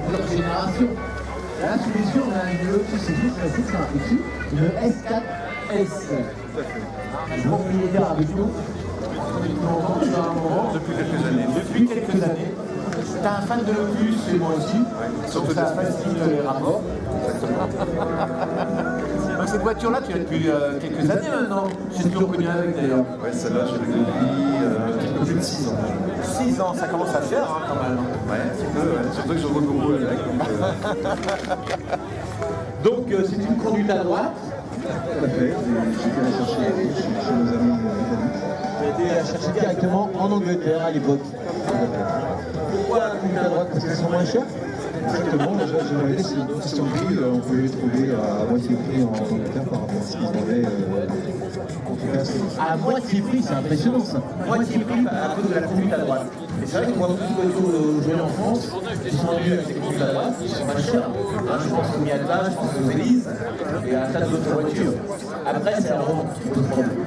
plusieurs générations. Là, sous les yeux, on a une Lotus, c'est assez simple ici, une S4S. Le propriétaire avec nous, Depuis quelques années. Depuis quelques années. T'es un fan de Lotus, et moi aussi. Surtout ça facilite les rapports. Donc cette voiture-là, tu l'as depuis quelques années maintenant. J'ai toujours connu avec d'ailleurs. Ouais, celle-là, je l'ai depuis un peu plus de 6 ans. 6 ans, ça commence à faire hein, quand même. Ouais, un petit peu, ouais. Surtout que je roule beaucoup avec. Donc c'est une conduite à droite. Tout à fait, j'ai été la chercher chez nos amis britanniques. J'ai été la chercher directement en Angleterre à l'époque. Pourquoi la conduite à droite? Parce qu'elles sont moins chères. Exactement, j'avais laissé une question de prix, on pouvait les trouver à moitié prix en Angleterre par rapport à ce qu'ils vendaient en tout cas. À moitié prix, c'est impressionnant ça. Moitié prix à cause de la conduite à droite. Et c'est vrai qu'on voit beaucoup de voitures aujourd'hui en France qui sont vendues avec des conduites à droite, qui sont pas chères. Hein, je pense au Miata, je pense aux Élise et à un tas d'autres voitures. Après, c'est la revente qui pose problème.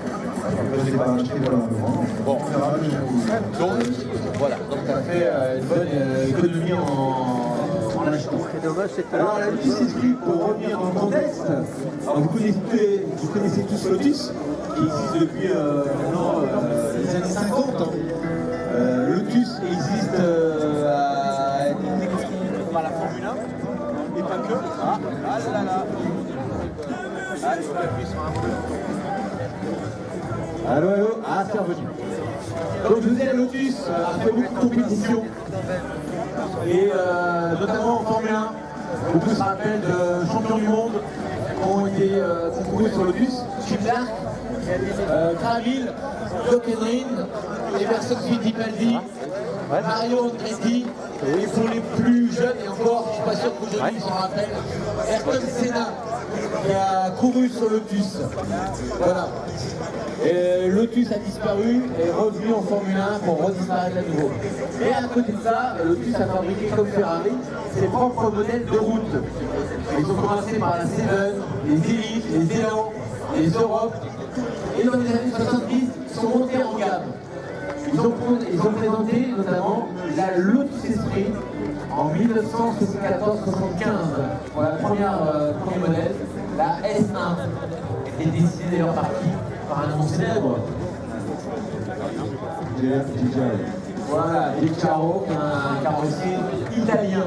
Après, je l'ai pas acheté pour le moment. Bon, donc voilà, donc tu as fait une bonne économie en achetant. Alors la Lotus Esprit, pour revenir dans le contexte, alors vous connaissez tous Lotus, qui existe depuis maintenant les années 50. Hein. Lotus existe à la Formule 1, et pas que. Ah là là là. Allez, je appuie sur un bouton. Allô, allô. Ah, c'est revenu. Donc je vous disais, Lotus a fait beaucoup de compétitions. Et notamment en Formule 1. Beaucoup se rappellent de champions du monde qui ont été concourus sur Lotus. Chip Clark, Graville, Doc Henry, Emerson Fittipaldi, Mario Andretti. Et pour les plus jeunes, et encore, je ne suis pas sûr qu'aujourd'hui ils s'en rappellent, Ayrton Senna qui a couru sur Lotus. Voilà. Et Lotus a disparu et est revenu en Formule 1 pour redisparaître à nouveau. Et à côté de ça, Lotus a fabriqué comme Ferrari ses propres modèles de route. Ils ont commencé par la Seven, les Elite, les Élan, les Europe. Et dans les années 70, ils sont montés en gamme. Ils ont présenté notamment la Lotus Esprit en 1974-75 pour la premier modèle, la S1, était dessinée d'ailleurs par qui? Par un nom célèbre. Voilà, Giugiaro, un carrossier italien.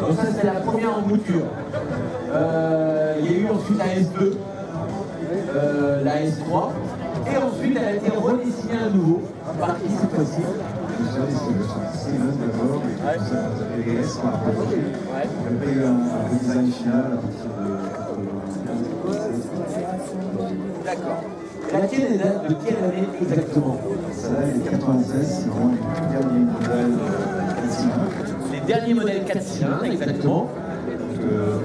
Donc ça c'est la première embouture. Il y a eu ensuite la S2, la S3, et ensuite elle a été redessinée à nouveau, par qui cette fois-ci? D'accord. La tienne date de quelle année exactement? Celle-là est 96, c'est vraiment les derniers modèles 4 cylindres. Les derniers modèles 4 cylindres, exactement.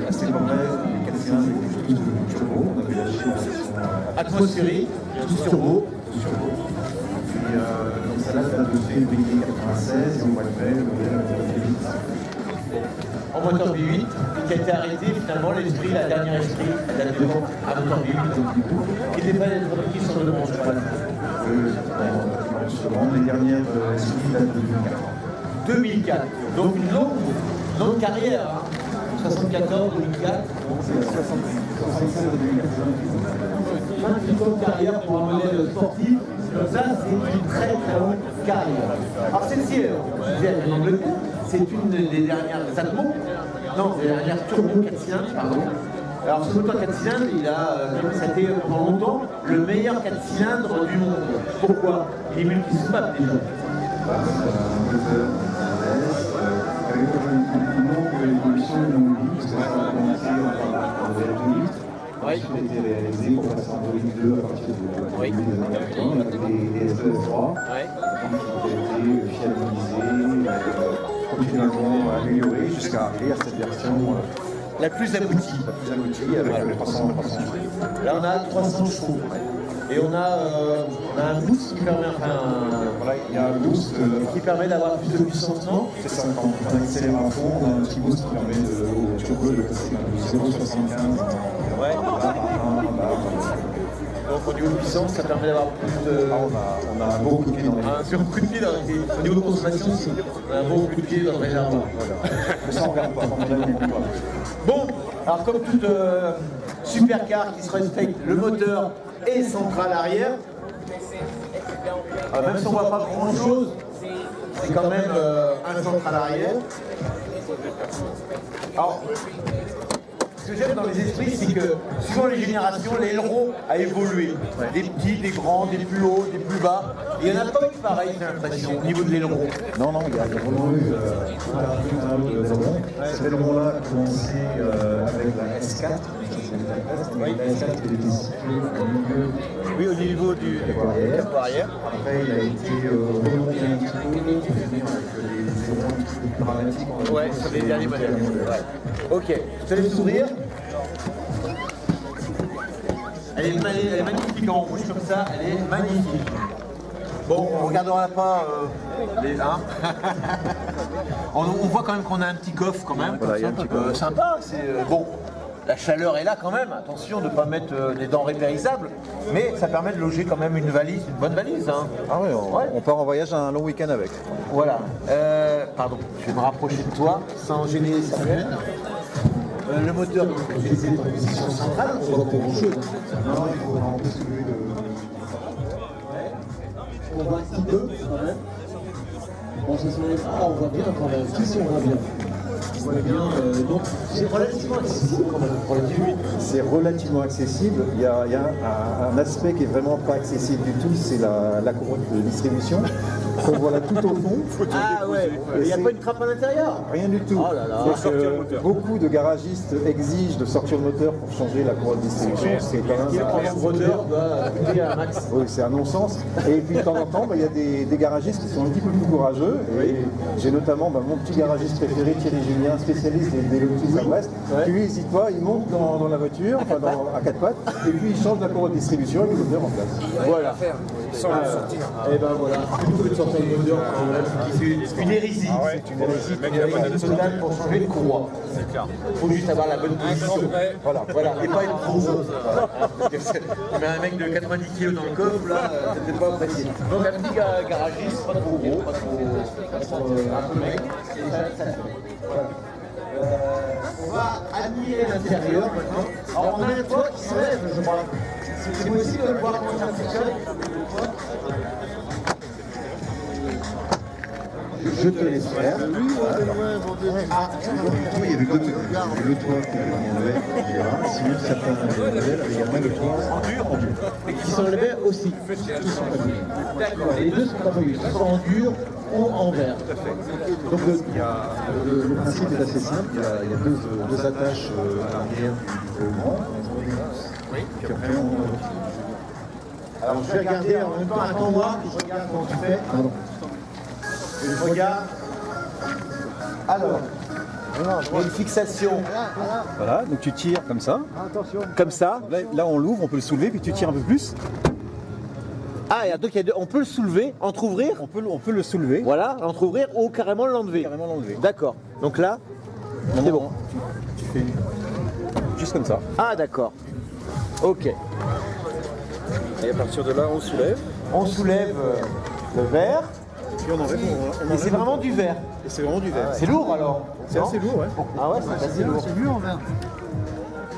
À cette époque-là, les 4 cylindres étaient tous de turbo, on avait lâché en version atmosphérique, tout turbo. Et donc celle-là date de février 96 et au mois de mai, le modèle En moteur V8, qui a été arrêté finalement, l'Esprit, la dernière Esprit, la date de vente à moteur V8, donc du coup, qui n'était pas être fabriquée sur le monde, je crois. Les dernières Esprit datent de 2004. 2004, donc une longue carrière, hein. 74, 2004. C'est 76 à 2004. Une longue carrière pour un modèle sportif, comme ça, c'est une très très longue carrière. Alors celle-ci, en Angleterre, c'est une des dernières Atmo, non, des dernières Turbo 4 cylindres, pardon. Alors ce moteur 4 cylindres, ça a été pendant longtemps le meilleur 4 cylindres du monde. Pourquoi? Il est multi-soupable déjà. C'est un moteur avec une longue évolution, une longue vie, parce que ça a commencé par le 2 litres. Oui. Ensuite, a été réalisé pour passer en 2 à partir de Oui. des années 80. On a fait des SE3 qui ont été fiabilisés, continuellement améliorés jusqu'à arriver à cette version La plus aboutie. avec les 300 chevaux. Là on a 300 chevaux. Et on a un boost qui permet, Voilà, il y a un boost qui permet d'avoir plus de puissance, non? c'est ça, quand on accélère à fond, on a un petit boost qui permet au turbo de passer de 0,75 Ouais. à 1. Donc Au niveau de puissance, ça permet d'avoir plus de... On a un bon coup de pied dans les Sur un coup de pied, au niveau de consommation, aussi, on a un bon coup de pied dans le réservoir. Mais ça, on perd pas. Bon, alors comme toute supercar qui se respecte, le moteur est central arrière. Même si on ne voit pas grand chose, c'est quand même un central arrière. Alors, ce que j'aime dans les esprits, c'est que suivant les générations, l'aileron a évolué. Des petits, des grands, des plus hauts, des plus bas. Et il n'y en a pas eu pareil, j'ai l'impression, au niveau de l'aileron. Non, il y a vraiment eu cet aileron-là a commencé avec la S4. La S4 qui était située au milieu. Oui, au niveau du capot arrière. Après, il a été remonté un petit peu avec les ailerons un petit peu plus dramatiques. Ouais, sur les derniers modèles. Ouais. Ok, je te laisse s'ouvrir. Elle est magnifique en rouge comme ça, elle est magnifique. Bon, on ne regardera pas les 1. on voit quand même qu'on a un petit coffre quand même. Voilà, il y a un petit coffre. Sympa, c'est bon. La chaleur est là quand même, attention de ne pas mettre des denrées périssables, mais ça permet de loger quand même une valise, une bonne valise. Hein. Ah oui, on part en voyage un long week-end avec. Voilà. Pardon, je vais me rapprocher de toi sans gêner Samuel. Le moteur, j'ai laissé en position centrale, on voit pas grand-chose. Non, il faut vraiment soulever le... On voit un petit peu quand même. Bon, ça se lève. Ah, on voit bien quand même. Si, on voit bien. On voit bien. Donc, c'est relativement accessible quand même. C'est relativement accessible. Il y a un aspect qui est vraiment pas accessible du tout, c'est la commande de distribution. qu'on voit là tout au fond. Ah ouais, il n'y a pas une trappe à l'intérieur? Rien du tout. Oh là là. Beaucoup de garagistes exigent de sortir le moteur pour changer la courroie de distribution. C'est quand même Le moteur doit coûter un max. oui, c'est un non-sens. Et puis de temps en temps, il y a des garagistes qui sont un petit peu plus courageux. Et j'ai notamment mon petit garagiste préféré, Thierry Julien, spécialiste des Lotus à Brest, qui lui n'hésite pas, il monte dans la voiture, à quatre pattes, et puis il change la courroie de distribution et le moteur en place. Voilà. Sans le sortir. Et ben voilà, plutôt que de sortir le moteur quand même, c'est une hérésie. C'est une hérésie totale pour changer de courroie. C'est clair. Il faut juste avoir la bonne position. Voilà. Et pas être trop gros. Tu mets un mec de 90 kg dans le coffre, là, c'est peut-être pas apprécié. Donc un petit garagiste, pas trop gros, pas trop un peu mec. Et ça se fait. On va admirer l'intérieur maintenant. Alors on a un toit qui se lève, je crois. C'est possible de voir comment ça fonctionne. Je te laisse faire. Il y avait le toit qu'on enlevait, sinon certains modèles avaient également le toit en dur. Et qui s'enlevaient aussi. D'accord, les deux sont appareillés, soit en dur ou en verre. Donc le principe est assez simple, il y a deux attaches à l'arrière du volant. Puis après Alors je vais regarder en même temps, attends-moi, je regarde comment tu fais. Je regarde. Alors, il y a une fixation. Voilà, donc tu tires comme ça. Comme ça. Là on l'ouvre, on peut le soulever, puis tu tires un peu plus. Ah, et donc on peut le soulever, entrouvrir. On peut le soulever. Voilà, entrouvrir ou carrément l'enlever. Carrément l'enlever. D'accord. Donc là, c'est bon. Tu fais juste comme ça. Ah, d'accord. Ok. Et à partir de là, on soulève. On soulève le verre. Puis on enlève. Et c'est vraiment du verre. Et c'est vraiment du verre. C'est lourd alors. C'est assez lourd, ouais. Ah ouais, c'est assez lourd. C'est mieux en verre.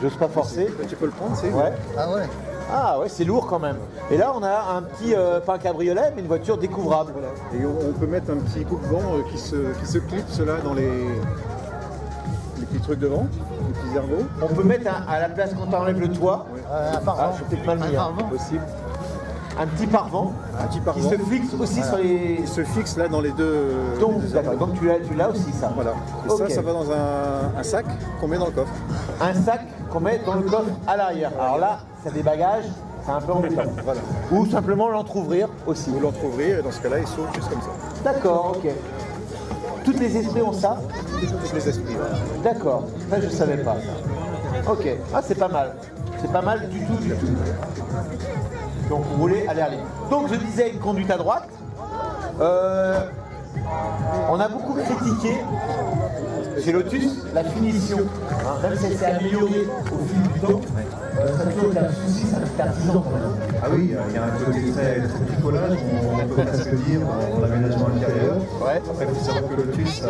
J'ose pas forcer. Tu peux le prendre, c'est. Ouais. Ah ouais. Ah ouais, c'est lourd quand même. Et là, on a un petit, pas un cabriolet, mais une voiture découvrable. Voilà. Et on peut mettre un petit coupe-vent qui se clipse là dans les petits trucs devant, les petits ergots. On peut mettre à la place quand on enlève le toit. Ah, je peut-être mal mis. Possible. Un petit parvent. Un petit Qui parvent. se fixe aussi sur les. Il se fixe là dans les deux. Donc, d'accord. Donc tu l'as aussi ça. Voilà. Et Ok. ça va dans un sac qu'on met dans le coffre. Un sac qu'on met dans le coffre à l'arrière. Alors là, ça a des bagages, c'est un peu embêtant. Voilà. Ou simplement l'entrouvrir aussi. Vous l'entrouvrir et dans ce cas-là, il saute juste comme ça. D'accord, ok. Tous les esprits ont ça? Tous les esprits. Voilà. D'accord. Ça, je savais pas. Ok. Ah, c'est pas mal. C'est pas mal du tout, du tout. Donc, rouler à l'air libre. Donc, je disais une conduite à droite. On a beaucoup critiqué chez Lotus la finition, même si elle s'est améliorée au fil du temps. Ça a toujours été un souci, ça fait artisan quand même. Ah oui, il y a un côté très bricolage, on peut presque dire, en aménagement intérieur. Ouais. Après, il faut savoir que Lotus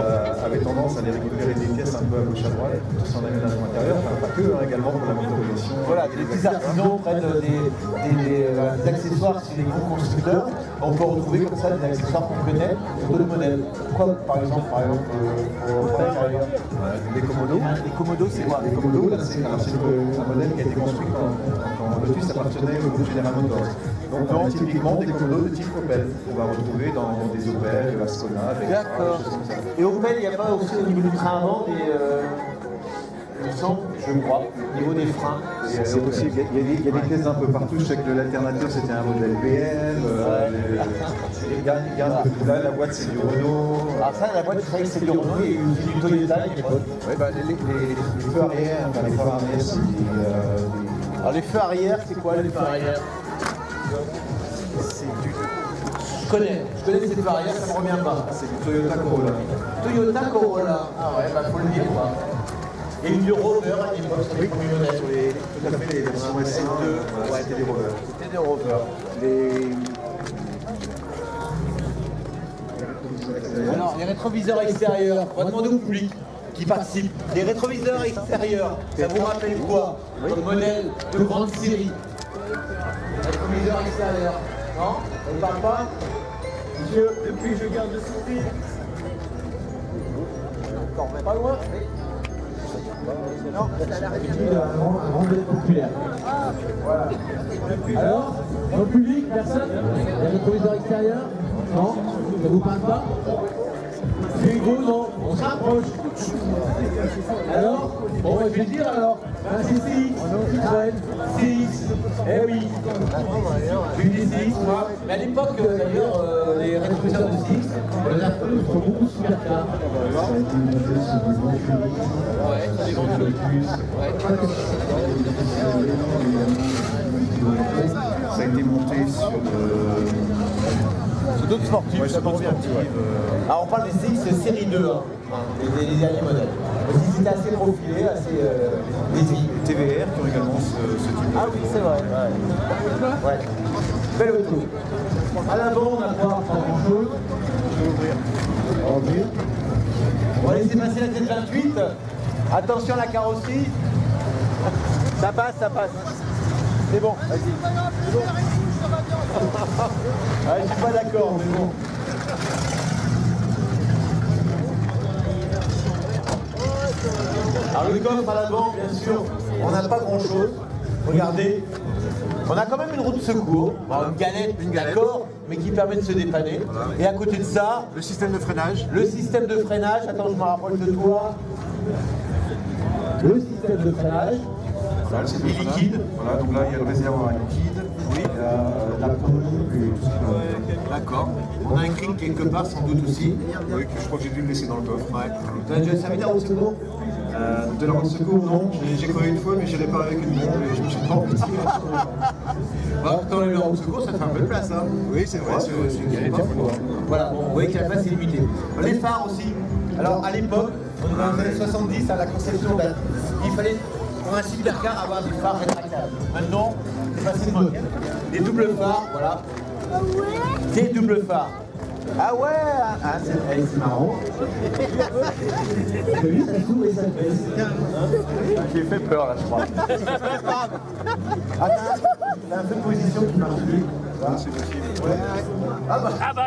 avait tendance à aller récupérer des pièces un peu à gauche à droite, tout en aménagement intérieur, enfin pas que, également pour la motorisation. Voilà, des petits artisans prennent des accessoires chez les gros constructeurs. On peut retrouver comme ça des accessoires qu'on connaît sur d'autres modèles. Quoi, par exemple, pour l'intérieur? Des Komodo. Les Komodo, c'est quoi? Les Komodo, là, c'est un modèle qui a été construit quand Lotus appartenait au groupe General Motors. Donc, typiquement, des Komodo de type Opel, qu'on va retrouver dans des Opel, de Ascona, avec D'accord. Et Opel, il n'y a pas aussi au niveau du train avant il me semble, je crois, au niveau des freins. C'est possible, il y a des pièces un peu partout. Je sais que l'alternateur c'était un modèle BM, là la boîte c'est du Renault. Alors ça, la boîte, je croyais que c'est du Renault, il y a eu du Toyota à l'époque. Ouais, les feux arrière, c'est des... Alors les feux arrière, c'est quoi les feux arrière? Je connais ces feux arrière, ça me revient pas. C'est du Toyota Corolla. Toyota Corolla, ah ouais, bah faut le dire quoi. Et du Rover à l'époque, sur les premiers modèles. Tout à fait, les versions S1, c'était des Rovers. C'était des Rover. Alors, les rétroviseurs extérieurs, on va demander au public qui participe. Les rétroviseurs extérieurs, ça vous rappelle quoi? Votre modèle de grande série. Rétroviseurs extérieurs. Non? Ça ne parle pas? Monsieur, depuis que je garde le sourire. Encore pas loin? Oui. Non, c'est la D'habitude, avant d'être populaire. Voilà. Alors, dans le public, personne? Les rétroviseurs extérieurs? Non? Ça vous parle pas? Bingo, non? On se rapproche. Alors? Bon, je vais le dire alors. Un CCX, Citroën, CX. Eh oui. J'ai eu des CX, moi. Mais à l'époque, d'ailleurs, les rétroviseurs de CX, les Japonais sont beaucoup supercars. Ça a été monté sur des grands Fury. Ouais, sur des grands Lotus. Ça a été monté sur d'autres sportifs, ouais, ça me revient un petit peu. Alors on parle des CX série 2, des derniers modèles. Parce qu'ils étaient assez profilés, assez désignés. TVR qui ont également ce type de... Ah oui, c'est vrai. Ouais. Belle auto. À l'avant, on n'a pas grand chose. Je vais ouvrir. On va ouvrir. On va laisser passer la Z28. Attention à la carrosserie. Ça passe, ça passe. C'est bon, vas-y. C'est bon. Ouais, je suis pas d'accord, mais bon. Alors le coffre à l'avant, bien sûr, on n'a pas grand chose. Regardez, on a quand même une roue de secours, une galette, d'accord, mais qui permet de se dépanner. Et à côté de ça, Le système de freinage. le système de freinage, attends, je me rapproche de toi. Le système de freinage, Voilà, le système de freinage. liquide. Voilà, donc là il y a le réservoir liquide. Oui. La pompe et tout ce qui va. D'accord. On a un crin quelque part sans doute aussi. Oui, que je crois que j'ai dû le laisser dans le coffre. Ouais. Tu as déjà servi de la roue de secours? De la roue de secours, non. J'ai crevé une fois, mais j'ai réparé avec une bombe et je me suis trompé. Quand on a eu la roue de secours, ça fait un peu de place. Hein. Oui, c'est vrai. Voilà, bon, vous voyez que la place est limitée. Les phares aussi. Alors à l'époque, on est dans les années 70, à la conception, il fallait pour un supercar avoir des phares rétractables. Maintenant, c'est passé de mode. Des doubles phares, voilà. Des doubles phares. Ah ouais, ah, c'est marrant. Lui, ça s'ouvre et ça baisse. J'ai fait peur là, je crois. Ah, t'as un peu de position qui marche plus. C'est possible. Ah bah,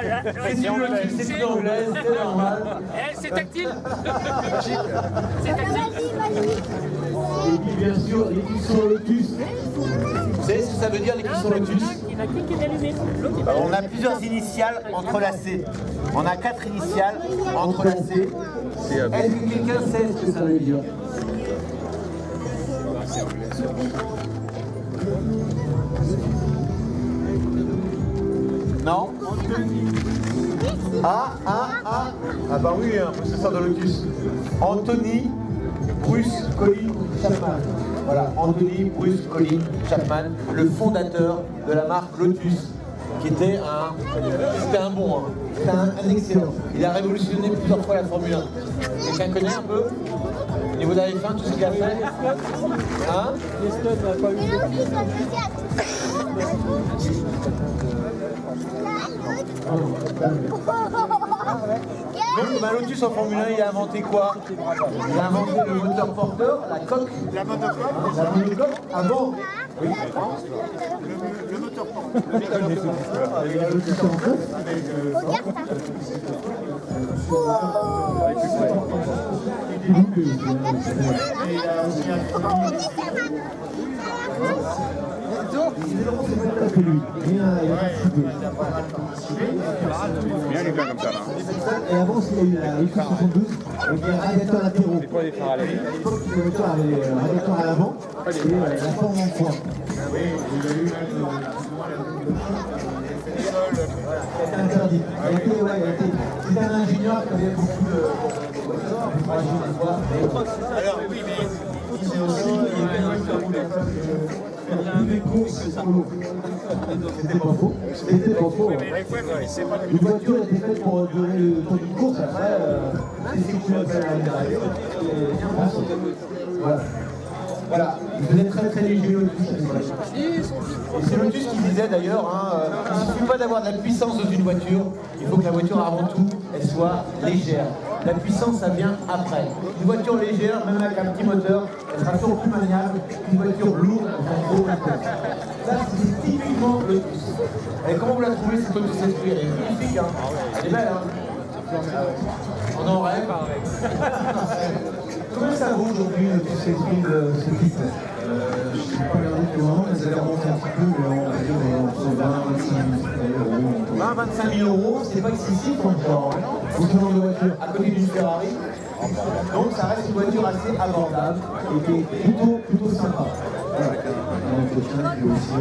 c'est une anglaise, c'est normal. C'est tactile. C'est tactile. Et puis bien sûr, les cuissons Lotus. Vous savez ce que ça veut dire les cuissons Lotus? Il a cliqué d'allumer. On a plusieurs initiales entrelacées. On a 4 initiales entrelacées. Est-ce que quelqu'un sait ce que ça veut dire? Non? Ah bah oui, un processeur de Lotus. Anthony Bruce Colin Chapman. Voilà, Anthony Bruce Colin Chapman, le fondateur de la marque Lotus. qui était un bon, hein. C'était un excellent. Il a révolutionné plusieurs fois la Formule 1. Quelqu'un connaît un peu au niveau de la F1, tout ce qu'il a fait? Hein? Donc, bah, Lotus en Formule 1, il a inventé quoi? Il a inventé le moteur porteur, la coque. La monocoque. Ah bon? Oui. Le moteur porteur. Bien les gars comme ça là. Et avant, il y a eu la F72 avec des radiateurs latéraux. C'est quoi les phares à la vie? À l'époque, le moteur avait un radiateur à l'avant et la forme en croix. C'était interdit. C'était un ingénieur qui avait beaucoup de. Alors, oui, mais C'est aussi des courses solo. C'était pas faux. C'était pas faux. Une voiture était faite pour durer le temps d'une course. Après, c'est ce que tu appelles la Voilà. Voilà, vous êtes très très léger Lotus. Et c'est Lotus qui disait d'ailleurs, il ne suffit pas d'avoir de la puissance dans une voiture, il faut que la voiture avant tout, elle soit légère. La puissance, ça vient après. Une voiture légère, même avec un petit moteur, elle sera toujours plus maniable qu'une voiture lourde avec un gros moteur. Ça, c'est typiquement Lotus. Et comment vous la trouvez, cette Lotus Esprit? Elle est magnifique, hein. Elle est belle, hein. On en rêve. Comment ça vaut aujourd'hui Lotus Esprit de ce type? Je ne sais pas regardé plus loin, mais ça a remonté un petit peu, mais on va dire entre 20 et 25 000 euros. 20 25 000 euros, c'est pas excessif encore, pour ce genre de voiture. À côté d'une Ferrari. Donc ça reste une voiture assez abordable. Et qui est plutôt sympa. Voilà. L'entretien qui est aussi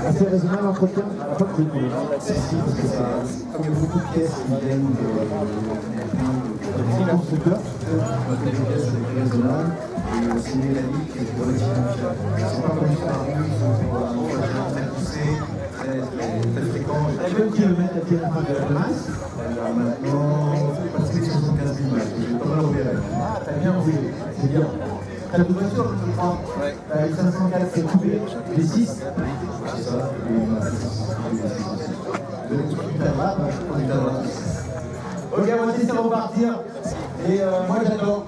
assez raisonnable, l'entretien. Pas de prix pour le moment. Si, parce que c'est comme beaucoup de pièces qui viennent de constructeurs. Les pièces sont raisonnables. Et c'est métallique et relativement cher. C'est pas comme une Ferrari, il faut vraiment très poussé, très fréquent. J'avais un kilomètre à tirer de la masse. Maintenant, presque 75 000 balles. Je vais pas mal opérer. Ah, t'as bien roulé. C'est bien. T'as de voiture, je crois. Ouais. Les 504, c'est coupé. Les 6, c'est ça. Donc, tu t'adras, on est à droite. Ok, on va essayer de repartir. Et moi, j'adore.